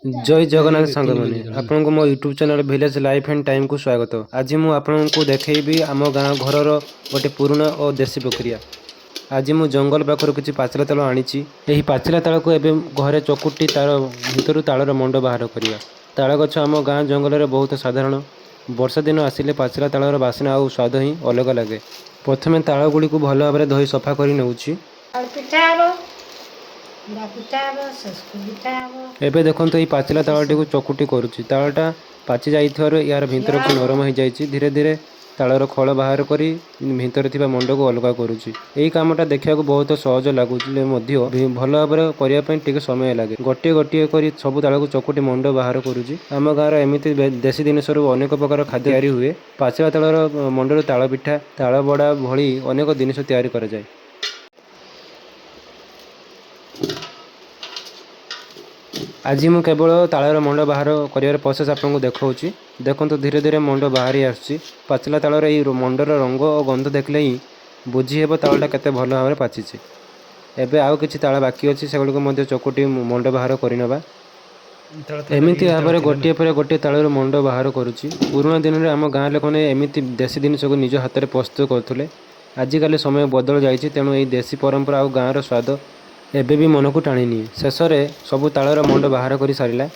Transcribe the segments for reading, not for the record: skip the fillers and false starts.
जय जगन्नाथ सांग मैंने आपण को मो YouTube channel village life and time को स्वागत। आज मु आपण को देखेबी आम गाँ घर गोटे पुराना और देसी प्रक्रिया। आज मु जंगल पाखर किसी पाचिला ताल आनी। यही पाचिला ताल को एवं घरे चकुटी तार भितर तालर मंड बाहर करवा। ताल गछ आम गाँ जंगल में बहुत साधारण। वर्षा दिन आसिले पाचिला तालर बास्ना और स्वाद ही अलग लगे। प्रथम ताल गुड़ी को भल भाव धोई सफा कर नौची। एबे देखो ये पाचिला तालटी को चकुटी करुच्ची। तालटा पाचि जाइथिबार यार भितर को नरम हो जाइए। धीरे धीरे तालर खल बाहर करी भितर थिबा मंड को अलग करुच्ची। एई कामटा देखा बहुत सहज लगुले भल भाव करने टिके समय लगे। गोटे गोटे करी सब ताल को चकुटी मंड बाहर करुच्ची। आम गाँव एमती देशी जिनिस अनेक प्रकार खाद्य तैयारी हुए। पाचिला तालर मंडर ताल पिठा ताल बड़ा भली अनेक जिनिस तैयारी करा जाए। आज मु केवल तालर मंड बाहर कर प्रोसेस आपको देखा। देखो धीरे धीरे मंड बाहरी आसुची। पाचिला तालर ये मंडर रंग और गंध देखले ही बुझीहेब तालटा केते भल भाव पाची। एबे आउ किछि ताल बाकी अच्छी से गुड़िक चकुटी मंड बाहर करनवा। एमती भाव में गोटे पर गोटे तालर मंड बाहर करुच्ची। पुराना दिन में आम गाँ लोक एमती देशी जिनिस को निज हाथ में प्रस्तुत करते। आजिकल समय बदल जाइए। तेणु ये देशी परंपरा और गाँव स्वाद एबे भी मन को टाणी निए। शेष में सबू तालर मंड बाहर कर सारा।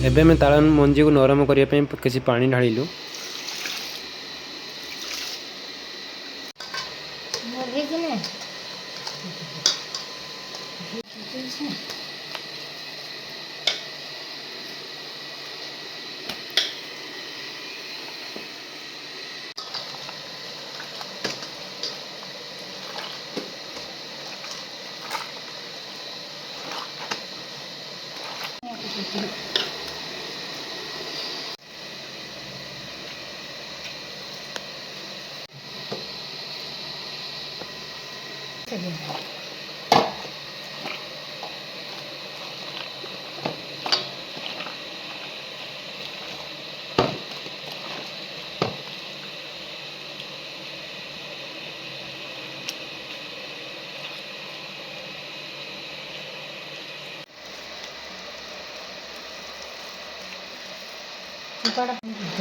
एबे मैं ताल मंजी को नरम करने किसी पानी ढालू।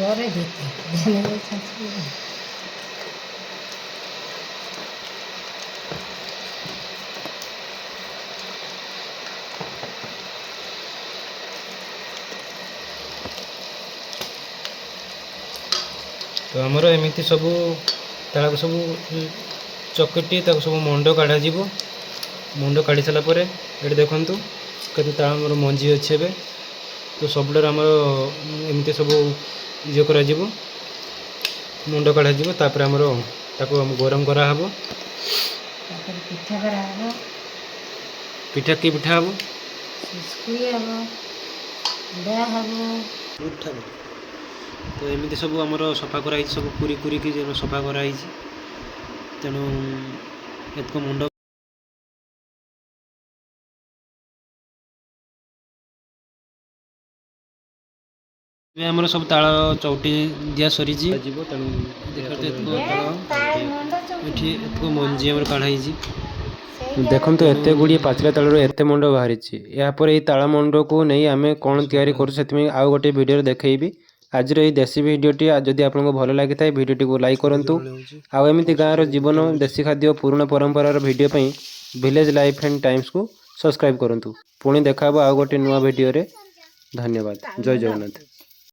डरे देते तो आमर एमती सब ताक सब चकटी सब मंड काढ़ा मंड काढ़ी सारापर ये देखु के ताल मंजी अच्छे। तो सबुठाରୁ ଆମର ଏମିତି ସବୁ ଇଏ କରାଯିବ, ମୁଣ୍ଡ କଢ଼ାଯିବ। ତାପରେ ଆମର ତାକୁ ଗରମ କରାହେବ। ତାପରେ ପିଠା କରାହବ, ପିଠା କି ପିଠା ହେବ? ସୁସ୍କୁଇ ହବ, ଉଡ଼ା ହବ। ତ ଏମିତି ସବୁ ଆମର ସଫା କରାହେଇଛି, ସବୁ କୁରି କୁରିକି ସଫା କରାହେଇଛି। ତେଣୁ ଏତକ ମୁଣ୍ଡ ଏବେ ଆମର ସବୁ ତାଳ ଚଉଟି ଦିଆ ସରିଛି ଯିବ। ତେଣୁ ଏଠି ଏତକ ମଞ୍ଜି ଆମର କାଢ଼ା ହେଇଛି। ଦେଖନ୍ତୁ ଏତେ ଗୁଡ଼ିଏ ପାଚିଲା ତାଳରୁ ଏତେ ମଣ୍ଡ ବାହାରିଛି। ଏହାପରେ ଏଇ ତାଳ ମଣ୍ଡକୁ ନେଇ ଆମେ କ'ଣ ତିଆରି କରୁଛୁ ସେଥିପାଇଁ ଆଉ ଗୋଟେ ଭିଡ଼ିଓରେ ଦେଖେଇବି। ଆଜିର ଏଇ ଦେଶୀ ଭିଡ଼ିଓଟି ଯଦି ଆପଣଙ୍କୁ ଭଲ ଲାଗିଥାଏ ଭିଡ଼ିଓଟିକୁ ଲାଇକ୍ କରନ୍ତୁ। ଆଉ ଏମିତି ଗାଁର ଜୀବନ, ଦେଶୀ ଖାଦ୍ୟ, ପୁରୁଣା ପରମ୍ପରାର ଭିଡ଼ିଓ ପାଇଁ ଭିଲେଜ ଲାଇଫ୍ ଆଣ୍ଡ ଟାଇମ୍ସକୁ ସବସ୍କ୍ରାଇବ୍ କରନ୍ତୁ। ପୁଣି ଦେଖା ହେବ ଆଉ ଗୋଟେ ନୂଆ ଭିଡ଼ିଓରେ। ଧନ୍ୟବାଦ। ଜୟ ଜଗନ୍ନାଥ।